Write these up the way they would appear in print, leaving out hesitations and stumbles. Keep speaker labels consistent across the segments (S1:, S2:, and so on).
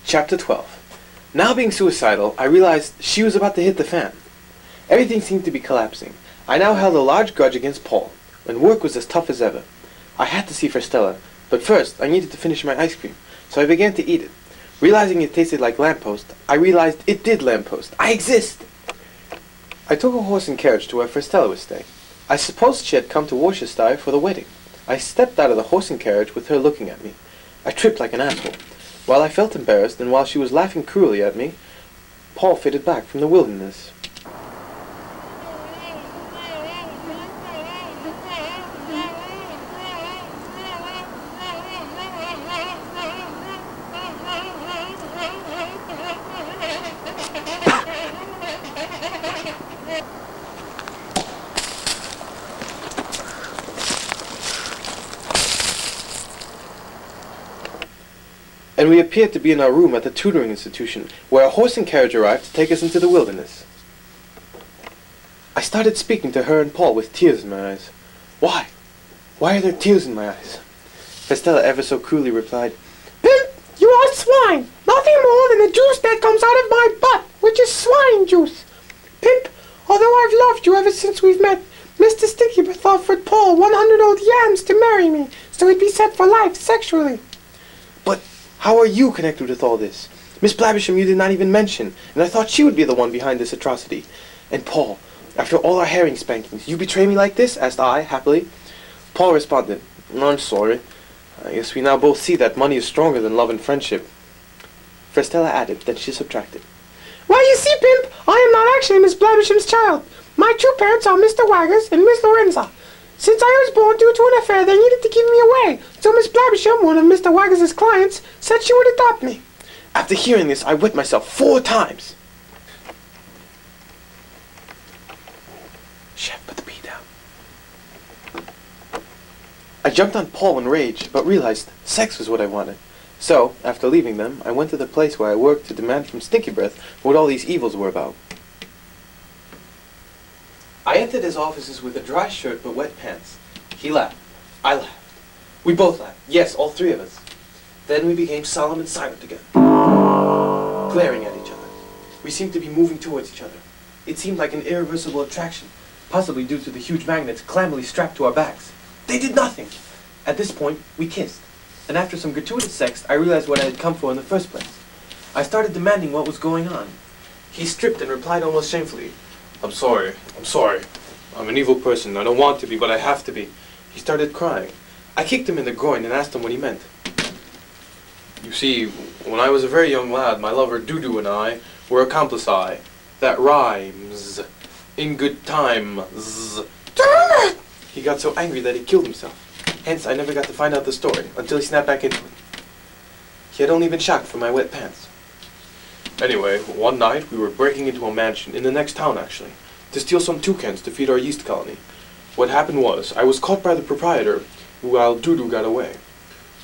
S1: Chapter 12. Now being suicidal, I realized she was about to hit the fan. Everything seemed to be collapsing. I now held a large grudge against Paul, and work was as tough as ever. I had to see for Stella, but first I needed to finish my ice cream, so I began to eat it. Realizing it tasted like lamppost, I realized it did lamppost. I exist! I took a horse and carriage to where Stella was staying. I supposed she had come to Worcestershire for the wedding. I stepped out of the horse and carriage with her looking at me. I tripped like an asshole. While I felt embarrassed, and while she was laughing cruelly at me, Paul faded back from the wilderness. And we appeared to be in our room at the tutoring institution, where a horse and carriage arrived to take us into the wilderness. I started speaking to her and Paul with tears in my eyes. Why? Why are there tears in my eyes? Stella ever so cruelly replied,
S2: Pimp, you are swine! Nothing more than the juice that comes out of my butt, which is swine juice. Pimp, although I've loved you ever since we've met, Mr. Stinkybreath offered Paul 100 old yams to marry me, so he'd be set for life sexually.
S1: But how are you connected with all this? Miss Blabbersham you did not even mention, and I thought she would be the one behind this atrocity. And Paul, after all our herring spankings, you betray me like this? Asked I, happily. Paul responded, I'm sorry. I guess we now both see that money is stronger than love and friendship. Stella added, then she subtracted.
S2: Well, you see, Pimp, I am not actually Miss Blabbersham's child. My true parents are Mr. Waggers and Miss Lorenza. Since I was born due to an affair, they needed to give me away, so Miss Blabbersham, one of Mr. Waggers' clients, said she would adopt me.
S1: After hearing this, I wet myself 4 times. Chef, put the pea down. I jumped on Paul in rage, but realized sex was what I wanted. So, after leaving them, I went to the place where I worked to demand from Stinkybreath what all these evils were about. I entered his offices with a dry shirt but wet pants. He laughed. I laughed. We both laughed. Yes, all 3 of us. Then we became solemn and silent again, glaring at each other. We seemed to be moving towards each other. It seemed like an irreversible attraction, possibly due to the huge magnets clammily strapped to our backs. They did nothing. At this point, we kissed. And after some gratuitous sex, I realized what I had come for in the first place. I started demanding what was going on. He stripped and replied almost shamefully, I'm sorry. I'm an evil person. I don't want to be, but I have to be. He started crying. I kicked him in the groin and asked him what he meant. You see, when I was a very young lad, my lover Dudu and I were accomplici. That rhymes. In good time.
S2: Damn it!
S1: He got so angry that he killed himself. Hence, I never got to find out the story, until he snapped back into it. He had only been shocked for my wet pants. Anyway, one night we were breaking into a mansion, in the next town actually, to steal some toucans to feed our yeast colony. What happened was, I was caught by the proprietor, while Dudu got away.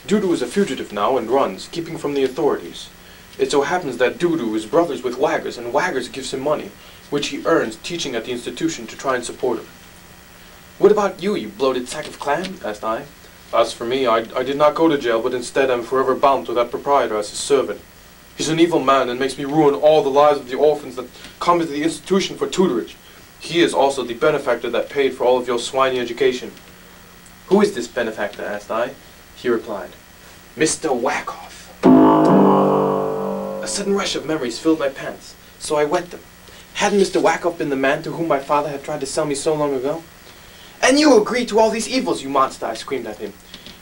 S1: Dudu is a fugitive now and runs, keeping from the authorities. It so happens that Dudu is brothers with Waggers, and Waggers gives him money, which he earns teaching at the institution to try and support him. What about you, you bloated sack of clam? Asked I. As for me, I did not go to jail, but instead am forever bound to that proprietor as his servant. He's an evil man and makes me ruin all the lives of the orphans that come into the institution for tutorage. He is also the benefactor that paid for all of your swiney education. Who is this benefactor? Asked I. He replied, Mr. Wackoff. A sudden rush of memories filled my pants, so I wet them. Hadn't Mr. Wackoff been the man to whom my father had tried to sell me so long ago? And you agree to all these evils, you monster, I screamed at him.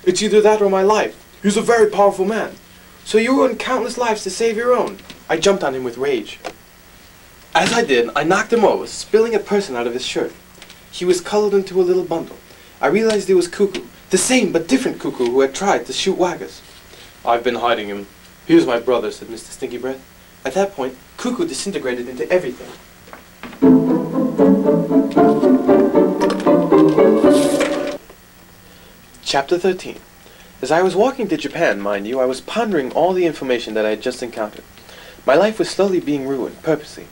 S1: It's either that or my life. He's a very powerful man. So you ruined countless lives to save your own. I jumped on him with rage. As I did, I knocked him over, spilling a person out of his shirt. He was cuddled into a little bundle. I realized it was Cuckoo, the same but different Cuckoo who had tried to shoot Waggers. I've been hiding him. Here's my brother, said Mr. Stinkybreath. At that point, Cuckoo disintegrated into everything. Chapter 13. As I was walking to Japan, mind you, I was pondering all the information that I had just encountered. My life was slowly being ruined, purposely.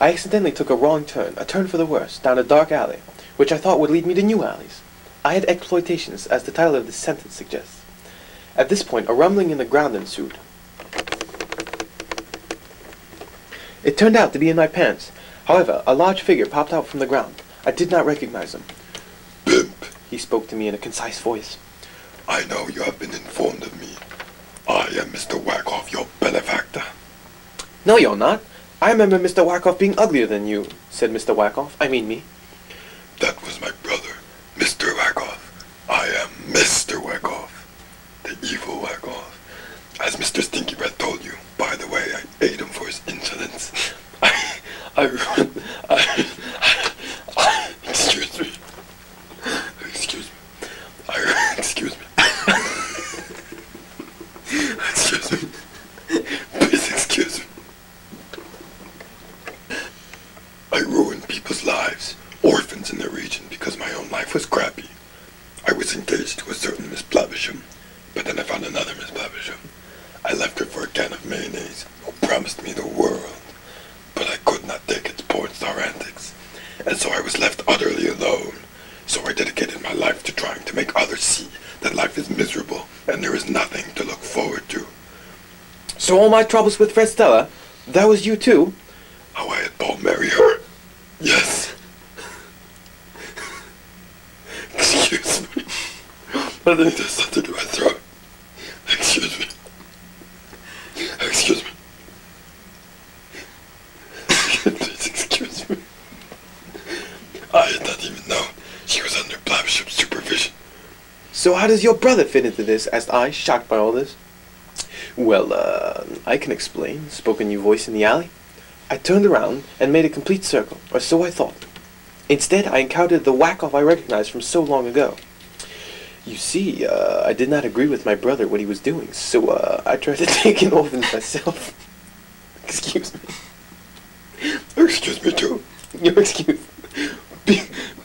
S1: I accidentally took a wrong turn, a turn for the worse, down a dark alley, which I thought would lead me to new alleys. I had exploitations, as the title of this sentence suggests. At this point, a rumbling in the ground ensued. It turned out to be in my pants. However, a large figure popped out from the ground. I did not recognize him.
S3: Pimp,
S1: He spoke to me in a concise voice.
S3: I know you have been informed of me. I am Mr. Wackoff, your benefactor.
S1: No, you're not. I remember Mr. Wackoff being uglier than you, said Mr. Wackoff. I mean me.
S3: That was my brother, Mr. Wackoff. I am Mr. Wackoff, the evil Wackoff. As Mr. Stinky Breath told you, by the way, I ate him for his insolence. Excuse me. Excuse me. Excuse me. Excuse me. Please excuse me. I ruined people's lives, orphans in the region, because my own life was crappy. I was engaged to a certain Miss Blavisham, but then I found another Miss Blavisham. I left her for a can of mayonnaise, who promised me the world, but I could not take its porn star antics, and so I was left utterly alone. So I dedicated my life to trying to make others see that life is miserable and there is nothing to look forward to.
S1: So all my troubles with Fred Stella, that was you too?
S3: How I had Paul marry her? Yes. Excuse me. I think there's something in my throat. Excuse me. Excuse me. Please excuse me. I had not even known she was under Blavishup's supervision.
S1: So how does your brother fit into this? Asked I, shocked by all this. Well, I can explain, spoke a new voice in the alley. I turned around and made a complete circle, or so I thought. Instead, I encountered the Wackoff I recognized from so long ago. You see, I did not agree with my brother what he was doing, so I tried to take an orphan myself. Excuse me.
S3: Excuse me too.
S1: Your excuse.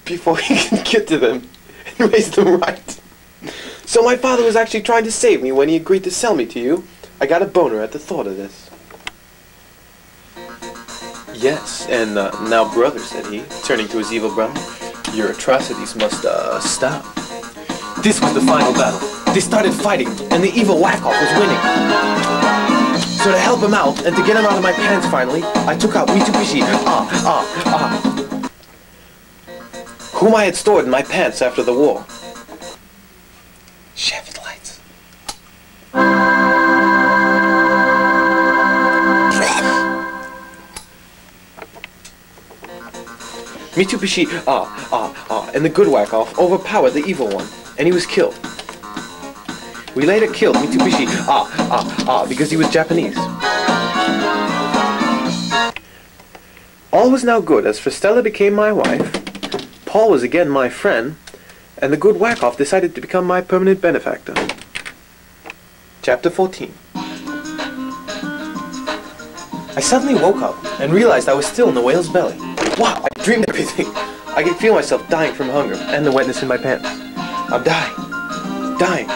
S1: Before he can get to them and raise them right. So my father was actually trying to save me when he agreed to sell me to you. I got a boner at the thought of this. Yes, and now brother, said he, turning to his evil brother, your atrocities must stop. This was the final battle. They started fighting, and the evil Wackoff was winning. So to help him out, and to get him out of my pants finally, I took out Mitsubishi, whom I had stored in my pants after the war. Chef lights. Mitsubishi, and the good Wackoff overpowered the evil one, and he was killed. We later killed Mitsubishi, because he was Japanese. All was now good, as Stella became my wife, Paul was again my friend, and the good Wackoff decided to become my permanent benefactor. Chapter 14. I suddenly woke up and realized I was still in the whale's belly. Wow, I dreamed everything. I could feel myself dying from hunger and the wetness in my pants. I'm dying. Dying.